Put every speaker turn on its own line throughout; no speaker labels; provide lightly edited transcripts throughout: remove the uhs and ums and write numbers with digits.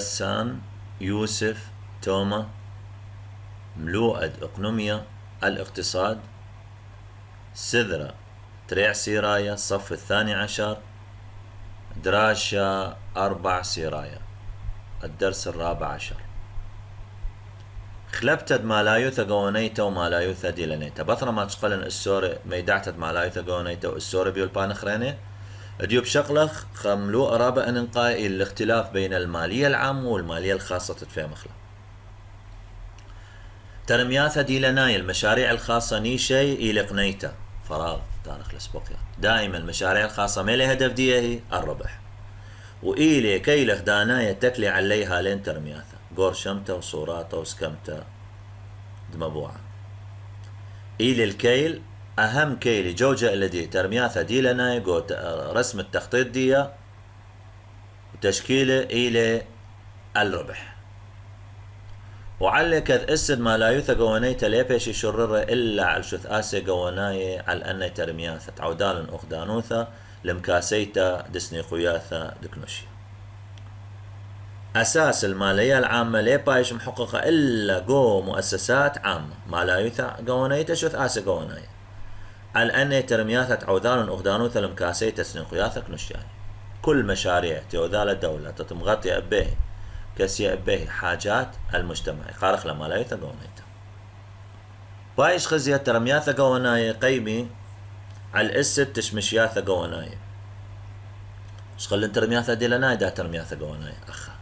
غسان يوسف توما ملوءد اقنوميا الاقتصاد سذرة تريع سيرايا الصف 12 دراشا 4 سيرايا الدرس 14. خلبتد ما لا يوثا قوانيتا وما لا يوثا ديلانيتا بثرة ما تشقلن السورة ميدعتد ما لا يوثا قوانيتا والسورة بيول بانخريني ديوب شقلخ خملو أرابة أن نقاي الاختلاف بين المالية العامة والمالية الخاصة تتفهم مخلا ترمياثا ديلاناي المشاريع الخاصة نيشي إلى قنيتا فراغ تاريخ الاسبوقيا دائما المشاريع الخاصة ما لها هدف ديه الربح وإيلي كيلخ دانايا تكلي عليها لين ترمياثا قور شمتا وصوراتا وسكمتا دمبوعة إيلي الكيل أهم كيل جوجة الذي ترمياثا دي لنا يقول رسم التخطيط دي وتشكيله إلى الربح وعلى كذ اسد ما لا يوثا قوانيتا ليبيش يشرر إلا على شث آسي قواناي على أن ترمياثا تعودال أخدانوثا لمكاسيتا دسني قياثا دكنوشي أساس المالية العامة ليبايش محققة إلا قو مؤسسات عامة ما لا يوثا قوانيتا شث آسي قواناي على أن ترمياثة عوذان أخدانوثا لمكاسي تسنين قياثك نشياني كل مشاريع تيوذال الدولة تتمغطي أبيه كسي أبيه حاجات المجتمع قارخ لما لا يتقونيتا بايش خزية ترمياثة قوناي قيمي على الأسد تشمشياثة قوناي شخل ترمياثة دي لنا دا ترمياثة قوناي أخا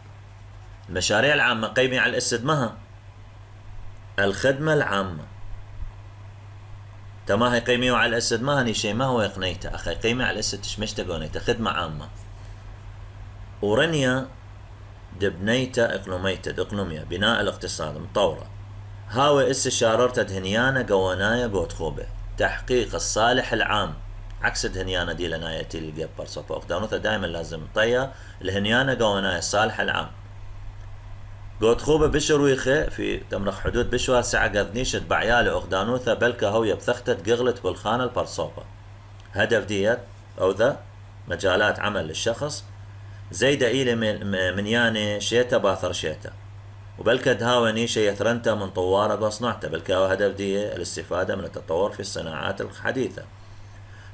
المشاريع العامة قيمي على الأسد مها الخدمة العامة تما هي قيمي على الأسد ما هني شيء ما هو يقنيته أخي قيمي على الأسد تشمش تقونيته خدمة عامة ورنيا دبنيتا اقنوميتا اقنوميا بناء الاقتصاد مطورة هاوي اس شاررتا دهنيانا قوانايا قوت خوبة تحقيق الصالح العام عكس دهنيانا دي لنايا تلقى برصوبة اقدانوثا دائما لازم طيا الهنيانا قوانايا الصالح العام قوت خوبة بشرويخة في تمرخ حدود بشوار ساعة قذنيشت بعيالي أخدانوثا بلكا هوية بثختت قغلت بالخانة البرصوبة هدف ديت أو ذا مجالات عمل للشخص زيدا إيلي من ياني شيتا باثر شيتا وبلكا دهاوى نيشة يثرنتا من طوارة وصنعتا بلكا هدف دي الاستفادة من التطور في الصناعات الحديثة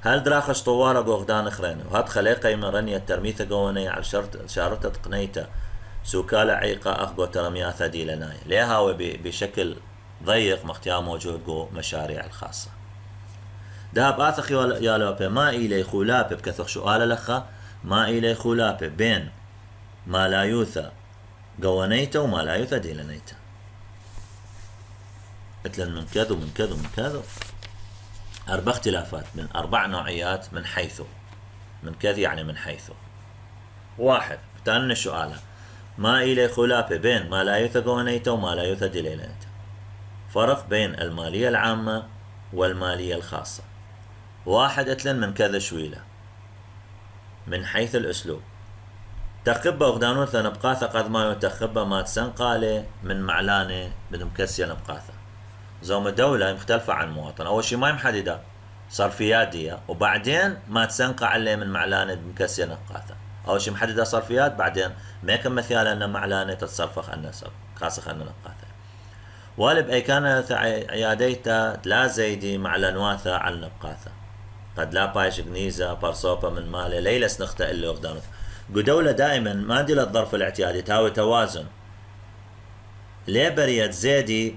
هل دراخش طوارة وغدان اخرين وهاد خليقة من رنية الترميثة قوانية على شارتة تقنيتا سوكالة عيقة أخقو ترمياثة دي لنايا ليه هاوي بشكل ضيق مختيار موجود جو مشاريع الخاصة دهب آثخ يالوبي ما إلي خلابي بكثخ سؤال لخا ما إلي خلابي بين ما لا يوثى قوانيته وما لا يوثى دي لنيته مثل من كذا ومن كذا ومن كذا 4 اختلافات من 4 نوعيات من حيث من كذا يعني من حيث 1 تاني السؤال ما إلي خلافة بين ما لا يوثى قوانيته وما لا يوثى دليلانيته فرق بين المالية العامة والمالية الخاصة 1 اتلن من كذا شويلة من حيث الأسلوب تخبى أغدانوثا نبقاثا قد ما يتخبى ما تسنقالي من معلانة بدهم كسية نبقاثا زوم الدولة مختلفة عن المواطن أول شي ما محددة صرفيات دي وبعدين ما تسنقى عليه من معلانة بمكسية نبقاثا أول شي محددة صرفيات بعدين ما يكون مثال أن معلانة تتصرفخ عنا خاصة أن نبقاثا والب أي كانت عياديتا لا زيدي معلنواثا على نبقاثا قد لا بايش جنيزة برصوبة من مالي ليلس نخطئ اللي أغدانوثا دولة دائما ما دي للظرف الاعتيادي تهاوي توازن ليه بريت زيدي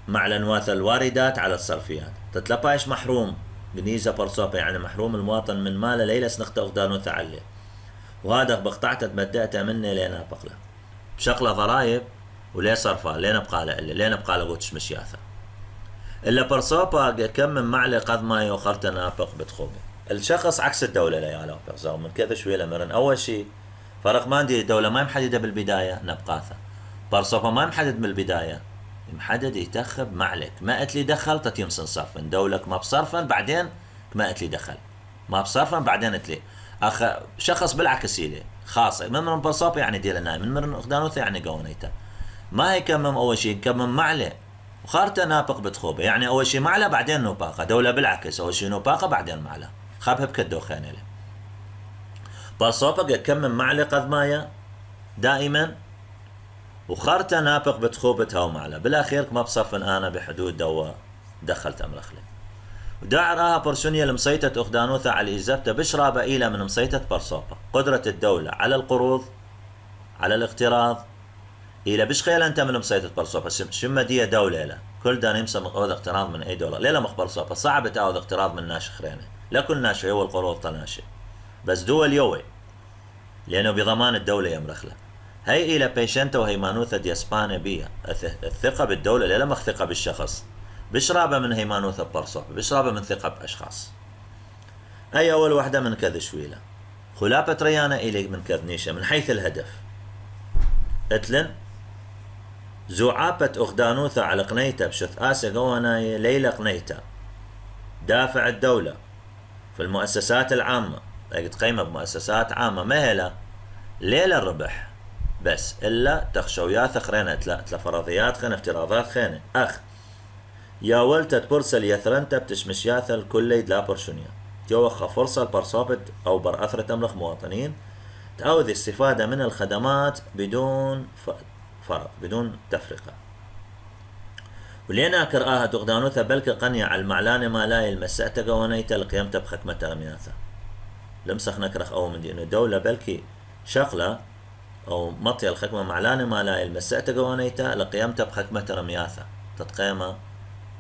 معلنواث الواردات على الصرفيات تتلبايش محروم جنيزة برصوبة يعني محروم المواطن من ماله ليلس نخطئ أغدانوثا عليه وهذا بقطعته تمدأته مني لينا بقله بشغله ضرايب وليه صرفها لين بقى له لين بقى له قوتش مشياثه الا برصوبة كم من معلي قد ما يوخرت نابق بتخوبه الشخص عكس الدولة ليالا بقزاو من كذا شوية لمرن أول شيء فرق ما عندي الدولة ما محددة بالبداية نبقاثة برصوبة ما محدد من البداية محدد يتخب معلك ما قلت لي دخل تتيمسن صرفا دولك ما بصرفا بعدين ما قلت لي دخل ما بصرفا بعدين قلت لي شخص بالعكس يلي خاصة من مرن برصوبة يعني دي لنا من مرن أخدانوثة يعني قونيتا ما هي كمم أول شيء كمم معلي وخارته نابق بتخوبه يعني أول شيء معلى بعدين نوباقة دولة بالعكس أول شيء نوباقة بعدين معلى خابها بكدوخين له برصوبة كمم معلي قد مايا دائما وخرتا نابق بتخوبتها ومعلا بالاخير ما بصفن انا بحدود دوا دخلت امرخله وداع راها برسونيا المسيطة اخدانوثا على ايزابتا بشرابة ايلا من مسيطة برصوبة قدرة الدولة على القروض على الاقتراض إلى بش خيال أنت من مسيطة برصوبة شما دي دولة لا كل دان يمسى مقوض اقتراض من أي دولة ليلة مخبر صوبة صعب تاخذ اقتراض من ناشي خرينة لا كل ناشي هو القروض تناشي بس دول يوي لأنه بضمان الدولة يمرخله هي إلى بيشنتا وهي مانوثة دي اسبانيا بيها الثقة بالدولة ليلة مخ ثقة بالشخص بشرابة من هيمانوثة برصوبة بشرابة من ثقة بأشخاص أي أول واحدة من كذا شويلة خلافة ريانا إلي من كذنيشة من حيث الهدف اتلن زعابة أخدانوثة على قنيتة بشث آسة قواناي ليلة قنيتة دافع الدولة في المؤسسات العامة لقد قيمة بمؤسسات عامة مهلة ليلة الربح بس إلا تخشويات خرينة تلا فرضيات خينة افتراضات خينة يا ولتت برسل يثرنتا بتشمشياث الكل لا برشونيا توخ فرصة البرصابت أو برأثرة تملخ مواطنين تعود الاستفادة من الخدمات بدون فرق بدون تفرقة ولينا كرآها تغدانوثا بلك قنية على المعلانة ما لا يلمسأتا قوانيتا لقيمتا بخكمة رمياثا لمسخ نكرخ أو من دي إنه دولة بلكي شغلة أو مطيا الخكمة معلانة ما لا يلمسأتا قوانيتا لقيمتا بخكمة رمياثا تتقيمة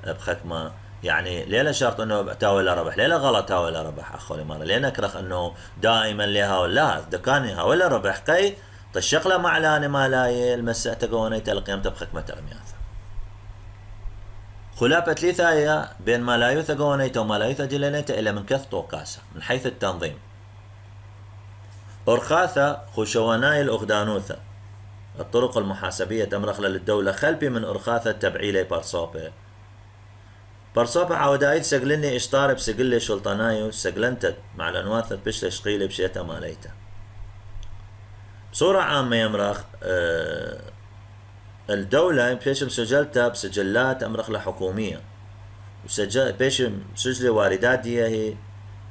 بخكمة يعني ليلة شرط انه تاويل ربح ليلة غلط تاويل ربح اخولي مالا لينا كرخ انه دائما لها ولا دكانها ولا ربح قي طشقله معلانة ما لا المسأت قوانيتا لقيمتا بخكمة رمياثا خلافة ليثايا بين ما لا يوثا قوانيتا وما لا يوثا ديلانيتا إلا من كث طوقاسة من حيث التنظيم أرخاثة خشواناي الأخدانوثة الطرق المحاسبية تمرخلة للدولة خلبي من أرخاثة تبعيلي بارصوبة برصوبة عودايد سجلني اشطار بسجلي شلطانايو سجلنتت مع الانواثة بشلي شقيلي بشيتا ماليتا بصورة عامة يمرخ الدولة بيش مسجلتها بسجلات امرخ حكومية بيش مسجلة واردات دي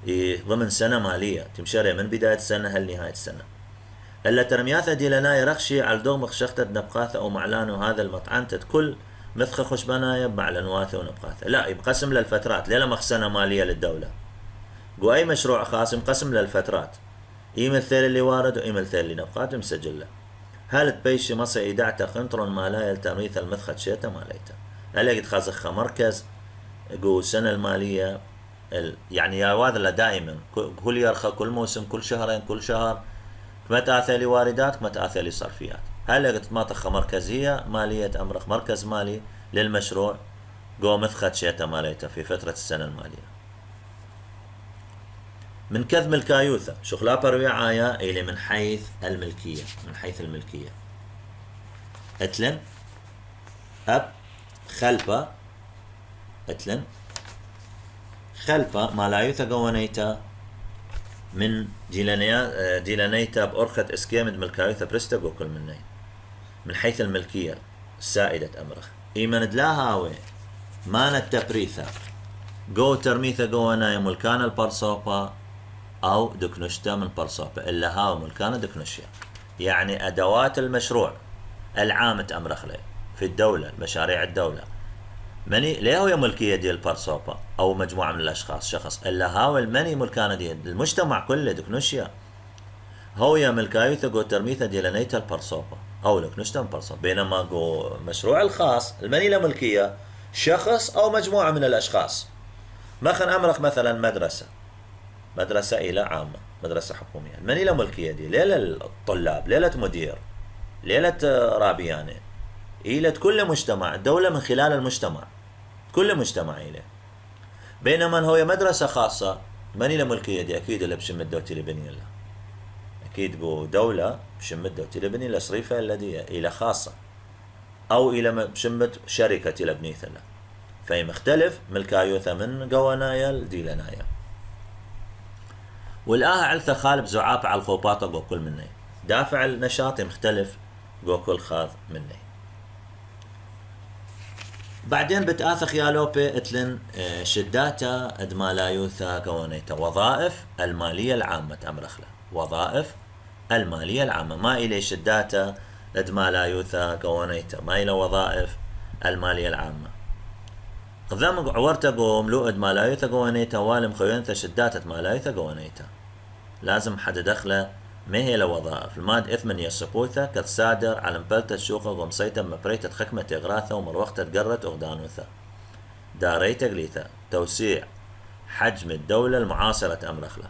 هي ضمن سنة مالية تمشري من بداية السنة لنهاية السنة الا ترمياثة دي لنا يرخشي على دوم خشختة نبقاثة او معلانو هذا المطعنتت كل مثخ خشبنايا مع الانواثة ونبقاثة لا يبقسم للفترات ليلة مخسنة مالية للدولة قو اي مشروع خاص ينقسم للفترات يمثل اللي وارد ويمثل اللي نبقاته مسجل له هل تبيشي مصر ايداعتا قنطرون مالايا التمريث المثخة شيتا ماليتا هل يقد خازخها مركز قو السنة المالية يعني يا واذل دائما كل يرخى كل موسم كل شهرين كل شهر كما تأثي لي واردات كما تأثي لي صرفيات هل يقد ماطخة مركزية مالية أمرخ مركز مالي للمشروع قو مثخة شيتا ماليتا في فترة السنة المالية من كذب الكايوثة شخلابة رعاية إلي من حيث الملكية من حيث الملكية اتلن أب خلفة اتلن خلفة مالايوثة قوانيتا من ديلانيتا بأرخة اسكيمد ملكايوثة برستا قو كل مني من حيث الملكية السائدة أمرخ إيمان دلاهاوي ما نتبريثا قو ترميثا قوانا ملكان البرصوبة أو دكنشتا من برصوبة إلا هاو ملكان دكنشيا يعني أدوات المشروع العامة أمرخ لي في الدولة مشاريع الدولة مني ليه هو ملكية دي البرصوبة أو مجموعة من الأشخاص شخص إلا هاو المني ملكان دي المجتمع كله دكنشيا هو يا ملكايوثا قو ترميثا دي لنيتا البرصوبة أو دكنشتا من برصوبة بينما قو مشروع الخاص المني له ملكية شخص أو مجموعة من الأشخاص ما أمرخ مثلا مدرسة إلى عامة مدرسة حكومية من إلى ملكية دي ليلة الطلاب ليلة مدير ليلة رابيانة إلى كل مجتمع الدولة من خلال المجتمع كل مجتمع إليه بينما هو مدرسة خاصة من إلى ملكية دي أكيد اللي بشمد دوتي لبني الله أكيد بو دولة بشمد دوتي لبني لصريفة الذي إلى خاصة أو إلى بشمد شركة لبنيث الله فهي مختلف ملكايوثا من قوانايا الديلانايا والآها علثة خالب زعاب على الخوباطة قو كل مني دافع النشاط مختلف قو كل خاذ مني بعدين بتآثخ يا لوبي اتلن شداتا ادمالايوثا قوانيتا وظائف المالية العامة أمرخلة وظائف المالية العامة ما إلي شداتا ادما يوثا قوانيتا ما إلى وظائف المالية العامة قدام عورتا قوم لو ادما يوثا قوانيتا والم خوينتا شداتت ما يوثا قوانيتا لازم حد دخله ما هي لوظائف الماد إثمن يسقوثا كتصادر على مبلتة شوقة ومصيتا مبريتة خكمة إغراثة ومروختة قرت أغدانوثا داريتا قليثا توسيع حجم الدولة المعاصرة أمرخلة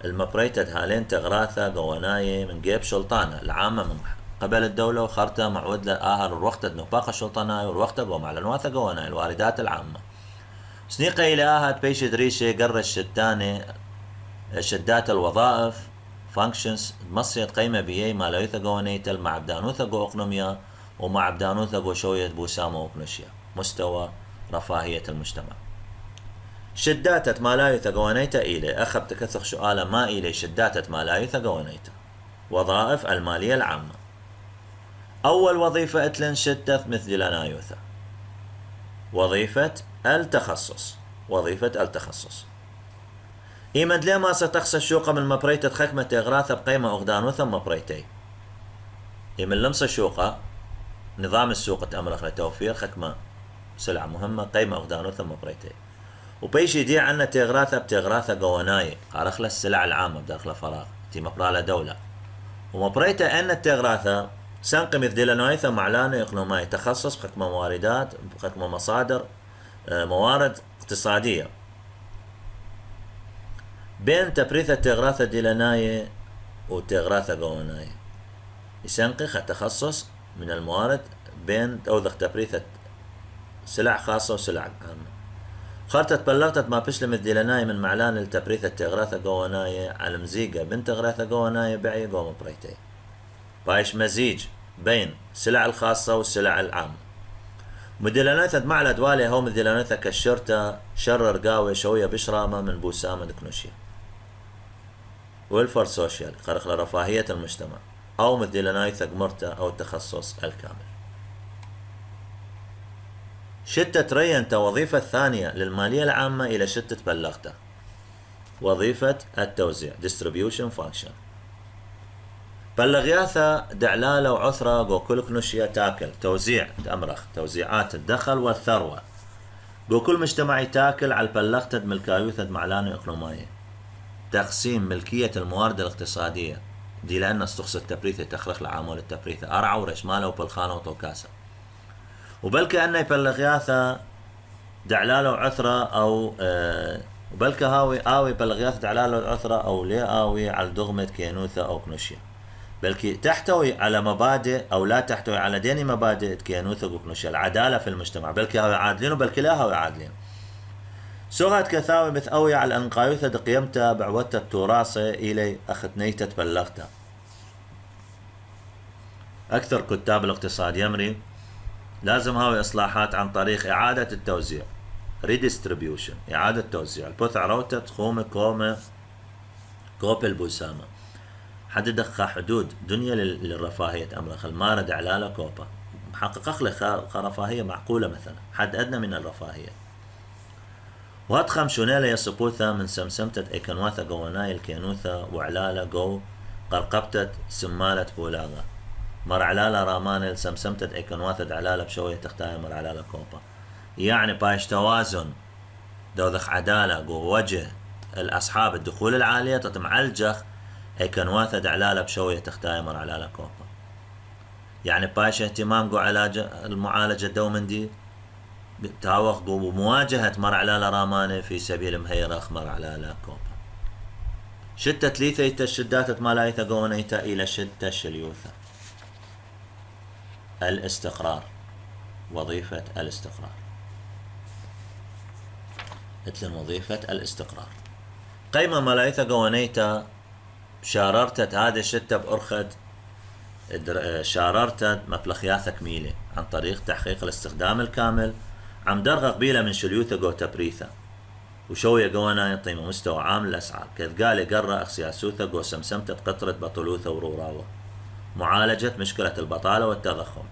المبريتة هالين تغراثة قواناية من جيب شلطانة العامة من قبل الدولة وخرطة معود لآهر الوقت نباقة شلطانة والوقت قوم على نواثة قواناي الواردات العامة سنيقة إلى آهات بيش دريشة قرر الشتانة شدات الوظائف functions مصيت قيمة بيي ما لا يثقونيتل مع بدانوثا قو اقنوميا ومع بدانوثا قو شوية بوسامة وقنشيا مستوى رفاهية المجتمع شداتت ما لا يثقونيتا إلي أخب تكثخ سؤالا ما إلي شداتت ما لا يثقونيتا وظائف المالية العامة أول وظيفة أتلن شدت مثل لنايوثا وظيفة التخصص إيمد ليه ما ستخص الشوقة من مبريتة خكمة إغراثة بقيمة أغدانو ثم مبريتي إيمن لمس الشوقة نظام السوق تأمرخ لتوفير خكمة سلعة مهمة قيمة أغدانو ثم مبريتي وبيش يدي عنا تغراثة بتغراثة قواناي قارخ السلع العامة بداخل فراغ تي مبرالة دولة ومبريتة أن التغراثة سنقم مثل نوعيثة معلانة إقلوماي تخصص بخكمة مواردات بخكمة مصادر موارد اقتصادية بين تبريثة تغراثة ديلاناية وتغراثة قواناية يسنقخ التخصص من الموارد بين توضخ تبريثة سلع خاصة وسلع عامة خارطة بلغتت ما بسلمت ديلاناية من معلان التبريثة تغراثة قواناية على مزيقة بين تغراثة قواناية بعي قوم بريتي بايش مزيج بين سلع الخاصة والسلع العامة مديلانايثة مع الأدوالي هو مديلانايثة كالشرطة شرر قاوي شوية بشرامة من بوسامة دكنوشيا والفر سوشيال قرق لرفاهية المجتمع أو مديلانايثة قمرتة أو التخصص الكامل شتة رينت وظيفة الثانية للمالية العامة إلى شتة بلغته وظيفة التوزيع distribution function بلغياثة دعلالة وعثرة قو كل كنوشيا تاكل توزيع تأمرخ توزيعات الدخل والثروة قو كل مجتمعي تاكل على البلغتة ملكايوثة معلانة إقلومية تقسيم ملكية الموارد الاقتصادية دي لأن استخص التبريثة تخلق لعامل التبريثة أرعى ورشمالة وبالخانة وطوكاسة وبلك أنه بلغياثة دعلالة وعثرة أو وبلك هاوي بلغياثة دعلالة وعثرة أو ليه آوي على دغمة كينوثة أو كنوشيا بل تحتوي على مبادئ أو لا تحتوي على ديني مبادئ كينوثة وكنوشيا العدالة في المجتمع بل هاوي عادلين وبل لا هاوي عادلين سوغات كثاوي مثأوي على أنقايوثة دقيمتها بعوتة التراثة إلي أختنيتة بلغتها أكثر كتاب الاقتصاد يمري لازم هاوي إصلاحات عن طريق إعادة التوزيع redistribution إعادة توزيع البث عروتة خومة كومة كوب البوسامة حد دخل حدود دنيا للرفاهية أمرخ المارد علالة كوبا محقق أخلق رفاهية معقولة مثلا حد أدنى من الرفاهية وهدخم شونيلة يصبوثة من سمسمتة إيكنواثة قواناي الكينوثة وعلالة قو قرقبتة سمالة بولاغة مر علالة رامانل سمسمتة إيكنواثة علالة بشوية تختاية مر علالة كوبا يعني بايش توازن دوذخ عدالة قو وجه الأصحاب الدخول العالية تتمعلجخ إيكنواثة دعلالة بشوية تختاية مر علالة كوبا يعني بايش اهتمام قو علاج المعالجة الدومندي تاوخ قو مواجهة مر علالة رامانة في سبيل مهيرخ مر علالة كوبا شتة تليثة الشدات مالايثة قونيتا إلى شتة شليوثة الاستقرار وظيفة الاستقرار مثل وظيفة الاستقرار قيمة ملايثة قونيتا شاررتت هذا الشتة بأرخد شاررتت مبلخياثة كميلة عن طريق تحقيق الاستخدام الكامل عم درغ قبيلة من شليوثة قو تبريثة وشوية قوانا يطيم مستوى عام الأسعار كذ قالي قرأ أخسياسوثة قو سمسمتة قطرة بطلوثة وروراوة معالجة مشكلة البطالة والتضخم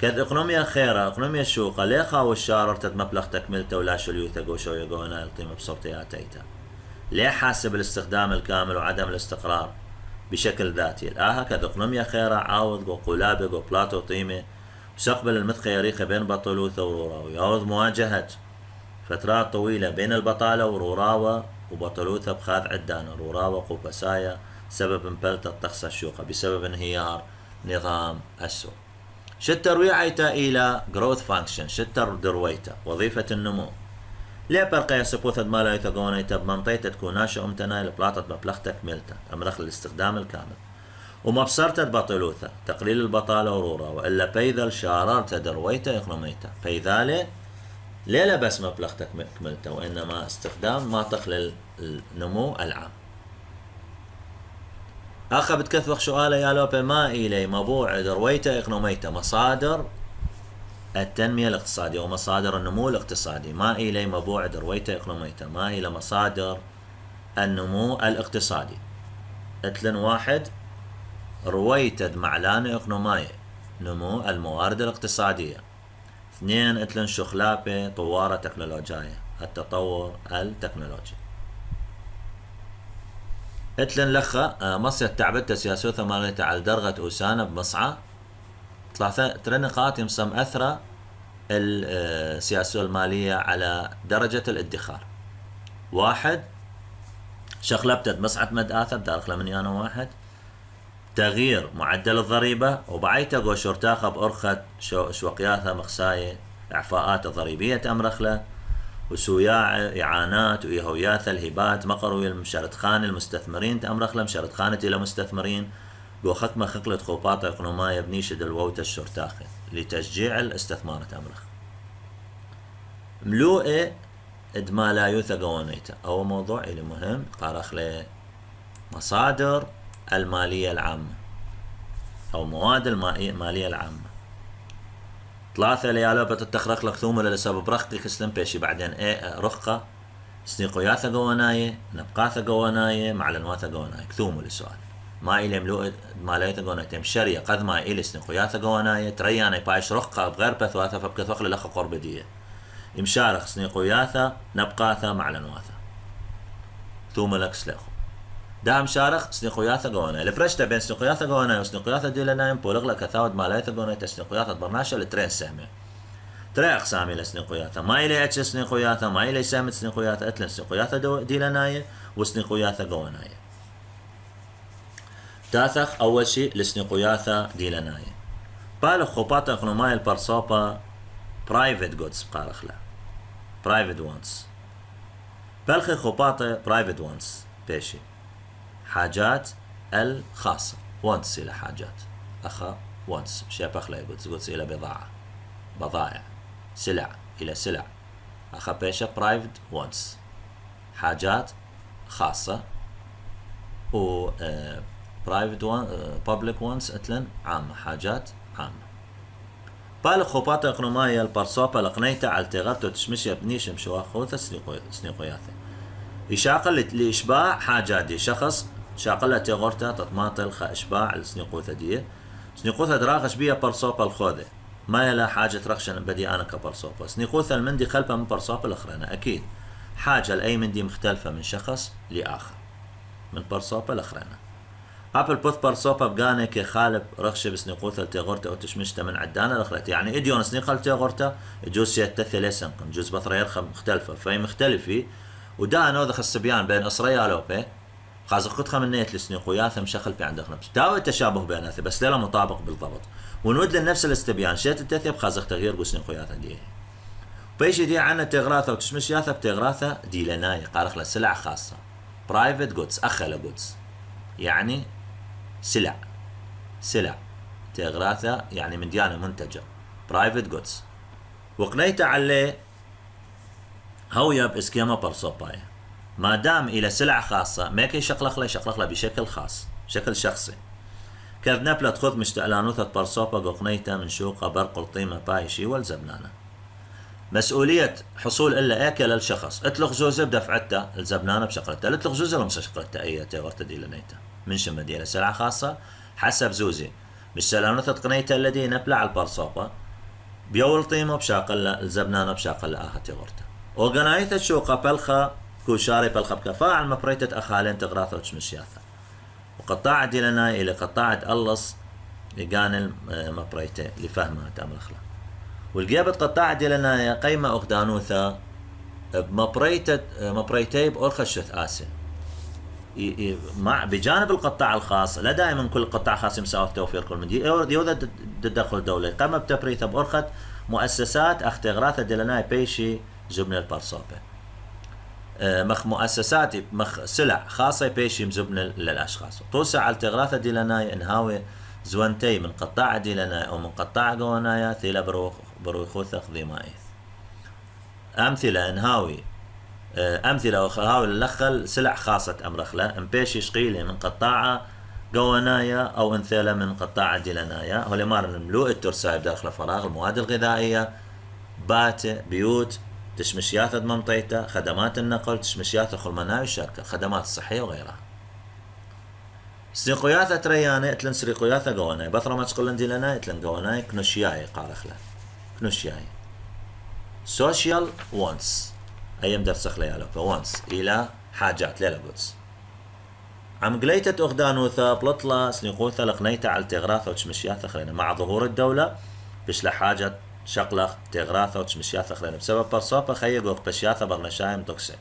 كذ اقنوميا خيرة اقنوميا الشوقة ليخا والشاررتت مبلغ تكملته ولا شليوثة قو شوية قوانا يطيم بصوتياتيتا ليه حاسب الاستخدام الكامل وعدم الاستقرار بشكل ذاتي الآها كذقنمية خيرة عاوض وقلابق وبلاطو طيمة مستقبل المتخيريخة بين بطلوثة ورورا ويعوض مواجهة فترات طويلة بين البطالة وروراوة وبطلوثة بخاذ عدانة روراوة قوبسايا سبب مبلتة الطقس الشوقة بسبب انهيار نظام السوق. شتر ويعيتا إلى growth function شتر درويتا وظيفة النمو ليه برقيا سبوثة مالا يتقونيتا بمنطيتا تكون ناشئ امتناي لبلاطة مبلغتك ملتا أمرخ الاستخدام الكامل ومبصرت بطلوثة تقليل البطالة ورورا وإلا بيذل شاررت درويتا يقنميتا بيذالي ليه بس مبلغتك كملته وإنما استخدام ما تخلل النمو العام. أخا بتكثبخ سؤالة يا لوبي ما إلي مبوع درويتا إقنوميتا مصادر التنمية الاقتصادية ومصادر النمو الاقتصادي ما إلي مبوع درويتا إقنوميتا ما إلى مصادر النمو الاقتصادي اتلن واحد رويتد معلان إقنوماية نمو الموارد الاقتصادية. اثنين اتلن شخلابة طوارة تكنولوجية التطور التكنولوجي. اتلن لخا مصر تعبت سياسوثة ماليتا على درغة أوسانة بمصعى ترى نقاط يمصم أثرى السياسة المالية على درجة الادخار. واحد شخلبتت مصعة مدآثة بدارخلة من يانا واحد تغيير معدل الضريبة وبعيتا قو شرتاخة بأرخة شوقياثة مخساية إعفاءات ضريبية أمرخلة وسوياع إعانات ويهوياثة الهبات مقروي المشارتخان المستثمرين تأمرخلة مشارتخانة إلى مستثمرين قو خكمة خقلة خوباطة إقنوماية بنيشد الووتة الشرتاخة لتشجيع الاستثمار تأمرخ. ملوئة إدمالايوثة قوانيتا أو موضوع إلي مهم قارخلة مصادر المالية العامة أو مواد المالية العامة. ثلاثة ليالوبة التخرخ لك ثومة لسبب رختي كسلم بيشي بعدين رخقة سنيقوياثة قواناية نبقاثة قواناية معلنواثة قواناية كثومة للسؤال ما إلي ملوء مالية قواناية مشارية قد ما إلي سنيقوياثة قواناية ترياني بايش رخقة بغير بثواثة فبكثوخ للأخ قربدية إمشارخ سنيقوياثة نبقاثة معلنواثة ثومة لك سليخو دام شارخ سنيقوياثة قوانا الفرشتة بين سنيقوياثة قوانا وسنيقوياثة ديلنايم بولغ لك ثاود ماليثة قوانا سنيقوياثة برناشة لترين سهمة تري أقسامي لسنيقوياثة ما إلي أتش سنيقوياثة ما إلي سهمة سنيقوياثة أتلن سنيقوياثة ديلنايم وسنيقوياثة قوانايم. تاثخ أول شيء لسنيقوياثة ديلنايم بالغ خوباتا اقنوماي البرصوبة برايفت جودز بقارخ له برايفت وانس بالغ خوباتا برايفت وانس بيشي حاجات الخاصة وانس إلى حاجات أخا وانس شابخ لا يقولز إلى بضائع سلع إلى سلع أخا بيشة برايفت وانس حاجات خاصة و برايفت وان بابليك وانس اتلن عامة حاجات عامة. بالغ خوباتا اقنومايا البرصوبة لقنيتا على تغرتو تشمشي بنيش مشواخوثة سنيقوياثة يشاقل لإشباع حاجات دي شخص شاقلة تغرتا تطماطل خا إشباع السنيقوثة دي سنيقوثة دراغش بيها برصوبة الخوذة ما يلا حاجة رخشن بدي أنا كبرصوبة سنيقوثة المندي خلفها من برصوبة الأخرين أكيد حاجة لأي مندي مختلفة من شخص لآخر من برصوبة الأخرين. قبل بوث برصوبة بقاني كي خالب رخشة بسنيقوثة تغرتا أو تشمشتا من عدانا الأخرين يعني إديون سنيقل تغرتا يجوز سيتثي ليسنقن جوز بطريرخة مختلفة فهي مختلفة ودا نوذخ السبيان بين أسرية لوبي خازقتها من نيت لسنيقوياثة مشخل في عندك نفس تاوي التشابه بيناتها بس لا مطابق بالضبط ونود لنفس الاستبيان شيت التثيب خازق تغيير بسنيقوياثة دي بيجي دي عنا تغراثة وتشمشياثة بتغراثة دي لناي قارخ لسلع خاصة برايفت جودز أخلا جودز يعني سلع تغراثة يعني من ديانة منتجة برايفت جودز وقنيت عليه هويا بإسكيما برصوبايا ما دام إلى سلع خاصة ما كي شقلق له بشكل خاص شكل شخصي كذ نبلة خذ مشتعلانوثة برصوبة قنيتا من شوقة برق الطيمة بايشي والزبنانة مسؤولية حصول إلا أكل الشخص اتلغ جوزة بدفعته الزبنانة بشقلتها اتلغ جوزة لمسا شقلتها أي تغرت دي لنيتا من شمدية سلع خاصة حسب زوزي مشتعلانوثة قنيتا الذي نبلة على البرصوبة بيول طيمة بشاقل الزبنانة بشاقل آها تغرتها وقنايثة شوقة بلخة كوشاري بلخة بكفاءة المبريتة أخالين تغراثة وتشمشياثة وقطاع ديلناي إلى قطاعة ألص لقان مبريتي لفهمها تامرخلا والجابت قطاع ديلناي قيمة أغدانوثا مبريتي بأرخى الشث آسي مع بجانب القطاع الخاص. لا دائما كل قطاع خاص يمساوي توفير كل من دي تدخل دولة قام بتبريتها بأرخة مؤسسات اختغراثة ديلناي بيشي جبن البرصوبة مخ مؤسسات مخ سلع خاصة بيشي مزبن للأشخاص توسع على التغراثة ديلناي انهاوي زوانتي من قطاع ديلناي أو من قطاع قوانايا ثيلا برويخوثة خذيمايث أمثلة انهاوي أمثلة هاوي اللخل سلع خاصة أمرخلة امبيشي شقيلة من قطاعة قوانايا أو انثلة من قطاعة ديلنايا هولي مار الملوء الترسايب داخل فراغ المواد الغذائية بات بيوت تشمشيات منطيتا خدمات النقل تشمشيات خلمناوي الشركة خدمات الصحية وغيرها. سريقياثة تريانة اتلن سريقياثة قوانايا بثرة ما تقولن ديلناي اتلن قوانايا كنوشياي قارخلة كنوشياي social wants أيام درس خليالو فوانس إلى حاجات ليلا قدس عم قليتة أغدانوثا بلطلة سنقوثا لقنيتا على التغراثة وتشمشياثة خلينا مع ظهور الدولة بش لحاجة شقلة تغراثة وتشمشياثة خلينا بسبب برصوبة خيقوق بشياثة برنشايم دوكسي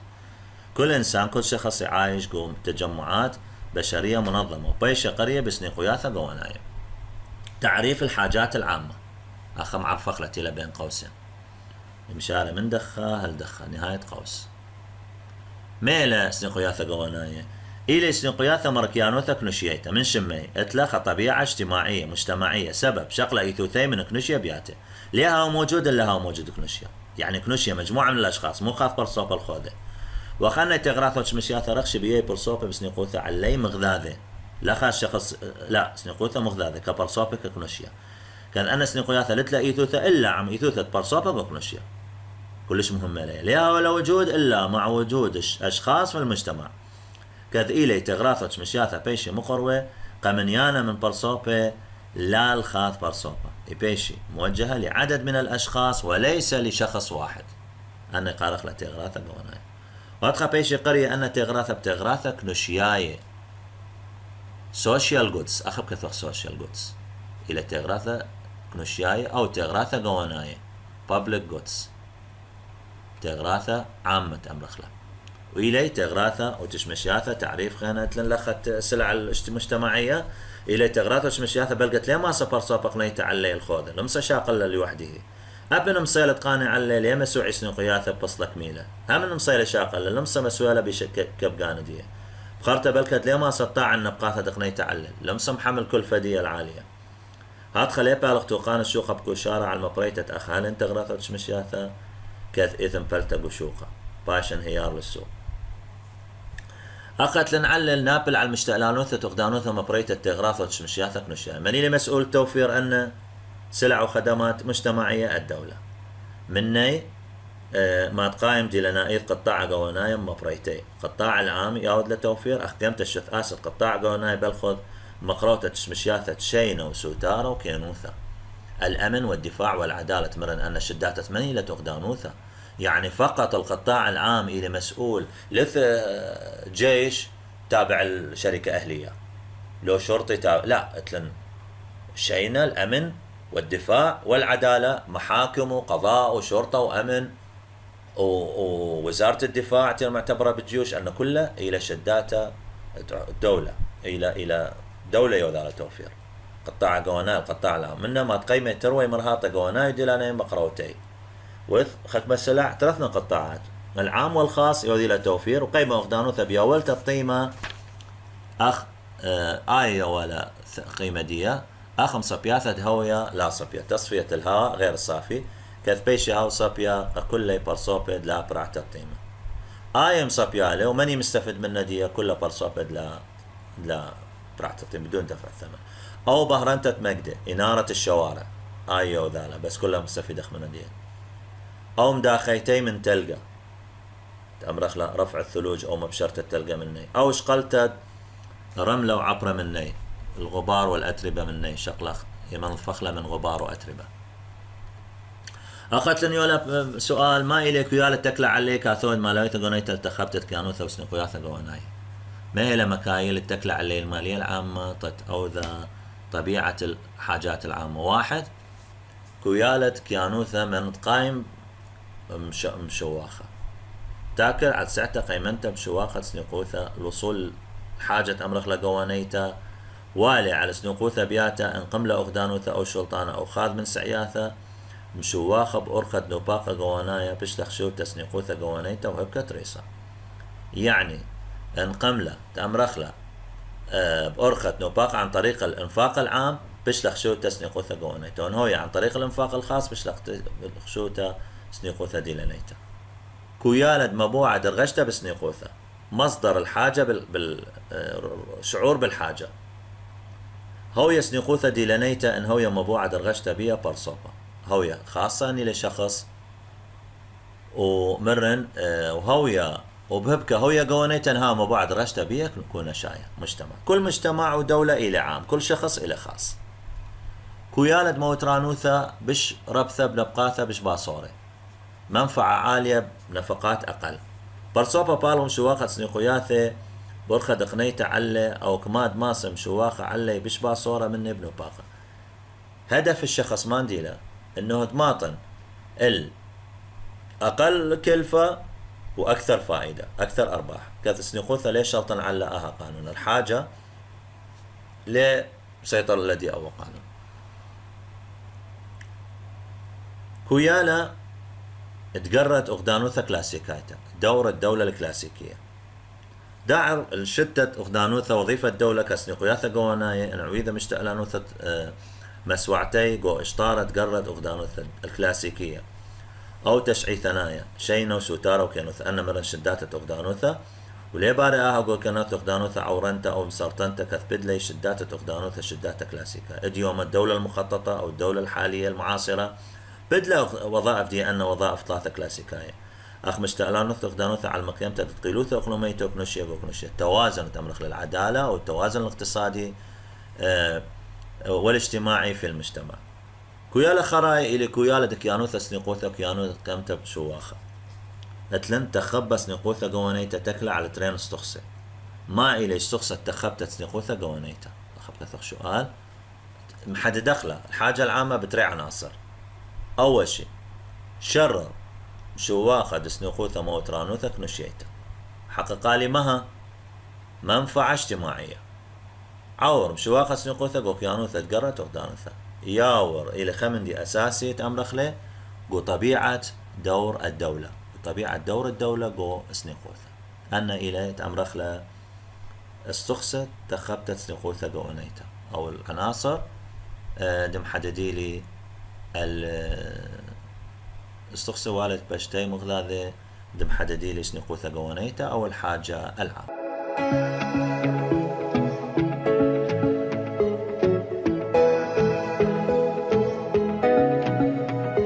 كل إنسان كل شخص عايش قوم تجمعات بشرية منظمة وبيشة قرية بسنقوياثة قوانايا. تعريف الحاجات العامة أخم عرفخلتي لبين قوسين مشارة من دخة هل دخة نهاية قوس ميلا سنقياثة قواناية إلي سنقياثة مركيانوثة كنوشييتا من شمي اتلاخى طبيعة اجتماعية مجتمعية سبب شقلة إيثوثي من كنوشيا بياته ليها موجود إلا هو موجود كنوشيا يعني كنوشيا مجموعة من الأشخاص مو خاف برصوبة الخوذة وخلنا تغراثة مشياثة رخش بيي برصوبة بسنقوثة علي مغذاذة لا خاش شخص لا سنقوثة مغذاذة كبرصوبة ككنوشيا كان أنا سنقياثة لتلا إيثوثة إلا عم إيثوثة برصوبة وكنوشيا كلش مهمة لي ليها ولا وجود إلا مع وجود أشخاص في المجتمع كذ إلي تغراثة مشياثة بيشي مقروة قمنيانا من برصوبة لا الخاث برصوبة بيشي موجهة لعدد من الأشخاص وليس لشخص واحد أنا قارخ لتغراثة قواناي وأدخل بيشي قرية أن تغراثة بتغراثة كنوشياية سوشيال جودز أخب كثوخ سوشيال جودز إلى تغراثة كنوشياية أو تغراثة قواناية public goods تغراثة عامة أمرخلة وإلي تغراثة وتشمشياثة تعريف خانة لنلخت سلع المجتمعية إلي تغراثة وتشمشياثة بلقت ليه ما سبر سابق نيتا علي الخوذة لمسا شاقل لوحده أبن مصيلة قانع علي ليه مسوعي سنقياثة بصلك ميلة هم مصيلة شاقل لمسا مسوالة بشك كبقاندية بخارته بلقت ليه ما سطاع النبقاثة دقنيتا علي لمسا محمل كل فدية العالية هاد خليه بالغ توقان الشوقة بكوشارة على المبريتة أخهالين تغراثة وتشمشياثة كذ إذن بلتا بشوقة باشن هيار للسوق أخت لنعلل نابل على المشتقلانوثة تقدانوثة مبريتة تغراثة وتشمشياثة كنوشيا مني لي مسؤول توفير أن سلع وخدمات مجتمعية الدولة مني ما تقايم دي لنا إذ قطاع قواناي مبريتي قطاع العام يعود لتوفير أخدمت الشث آسد قطاع قواناي بالخذ مقروطة تشمشياثة شينة وسوتارة وكينوثة الأمن والدفاع والعدالة مرن أن الشدات تمني لتقدانوثة يعني فقط القطاع العام إلى مسؤول لث جيش تابع الشركة أهلية لو شرطي تابع لا اتلن شينا الأمن والدفاع والعدالة محاكم وقضاء وشرطة وأمن ووزارة الدفاع معتبرة بالجيوش أن كله إلى شدات الدولة إلى دولة يوذال توفير قطاع قواناي القطاع العام منه ما تقيمه تروي مرهاطة قواناي دلانين بقروتي وذ خك مسلع ثلاثنا قطاعات العام والخاص يودي له توفير وقيمة أخدانوثة بيولت القيمة أخ آية ولا قيمة دية أخم صبياثة هوية لا صبية تصفية الهواء غير الصافي كذبيش هاو صبيا كل برصوبيد لا برعت القيمة آية مصبيالة ومني مستفد من دية كل برصوبيد لا برعت القيمة بدون دفع الثمن أو بهرنتة مجدة إنارة الشوارع آية وذالا بس كلها مستفيدة من دية أو مداخيتي من تلقى تأمرخ رفع الثلوج أو مبشرة التلقى مني أو شقلت رملة وعبرة مني الغبار والأتربة مني شقلة يمن فخلة من غبار وأتربة أخذت لن يولا سؤال ما إليك ويالا تكلع عليك أثود ما لا يتقونيت التخبتت كانوثة وسنقوياثة قواناي ما هي مكاييل تكلع عليه المالية العامة أو ذا طبيعة الحاجات العامة. واحد، كويالة كيانوثة من قايم مشواخة تاكل على ساعته قيمنته بشواخة سنقوثة الوصول حاجة أمرخ لقوانيته والي على سنقوثة بياتا إن قملة أغدانوثة أو شلطانة أو خاذ من سعياثة مشواخة بأرخة نوباقة قوانايا بشلخ شو تسنقوثة قوانيته وهبكة تريسا. يعني إن قملة تأمرخ بأرخة نوباقة عن طريق الإنفاق العام بشلخ شو تسنقوثة قوانيته، وإن هو عن طريق الإنفاق الخاص بشلخ شو تسنقوثة ديلانيته. كويالد مبوعة درغشته بسنيقوثة مصدر الحاجة بالشعور بالحاجة. هوية سنيقوثة ديلانيته إن هوية مبوعة درغشته بيا برصوبة هوية خاصة أني لشخص ومرن وهوية وبهبكة هوية قوانيته إنها مبوعة درغشته بيا كون شاية مجتمع، كل مجتمع ودولة إلى عام، كل شخص إلى خاص. كويالد موترانوثة بش ربثة بنبقاثة بش باصوري منفعة عالية بنفقات أقل. برصوبة بالهم شواخة سنيقوياثة برخة دقنيته علة أو كماد ماسم شواخة علة بشبا صورة من ابن باقة. هدف الشخص مانديلا إنه تماطن الأقل كلفة وأكثر فائدة أكثر أرباح. كذا سنيقوثة ليش شرطا على قانون الحاجة لسيطر الذي أو قانون. كويالا تقرت أغدانوثة كلاسيكايتا دور الدولة الكلاسيكية داعر الشتة أغدانوثة وظيفة الدولة كسنقوياثة قواناية نعويذة مشتألانوثة مسوعتي قو اشطارة تقرت أغدانوثة الكلاسيكية أو تشعي ثنايا شينو سوتارة وكينوثة أنا مرن شداتة أغدانوثة وليه باري قو كانت أغدانوثة عورنتا أو مسرطنتا كثبت لي شداتة أغدانوثة شداتة كلاسيكا. إديوم الدولة المخططة أو الدولة الحالية المعاصرة بدلا وظائف دي أن وظائف ثلاثة كلاسيكاية أخ مشتألانوثة أغدانوثة على المقيمة تدقيلوثة أقلوميتو كنوشيا وكنوشيا توازن تمرخ للعدالة والتوازن الاقتصادي والاجتماعي في المجتمع. كويالا خراي إلي كويالا دكيانوثة سنقوثة كيانوثة قمتة بشواخة اتلن تخبى سنقوثة قوانيتا تكلا على ترين استخصة ما إلي استخصة تخبتت سنقوثة قوانيتا خبتت سؤال محد دخله. الحاجة العامة بتري عناصر. أول شيء شرر شواخة دسنقوثة موترانوثة كنوشيتا حققالي مها منفعة اجتماعية. عور مشواخة سنقوثة قو كيانوثة تقرت أغدانوثة ياور إلى خمندي أساسي تأمرخ له قو طبيعة دور الدولة طبيعة دور الدولة قو سنقوثة أنا إلى تأمرخ له استخصت تخبتت سنقوثة قو أنيتا أو العناصر دم حددي لي استخصى والد بشتي مغلاذة دم حددي لي سنقوثة قوانيتا أو الحاجة العام.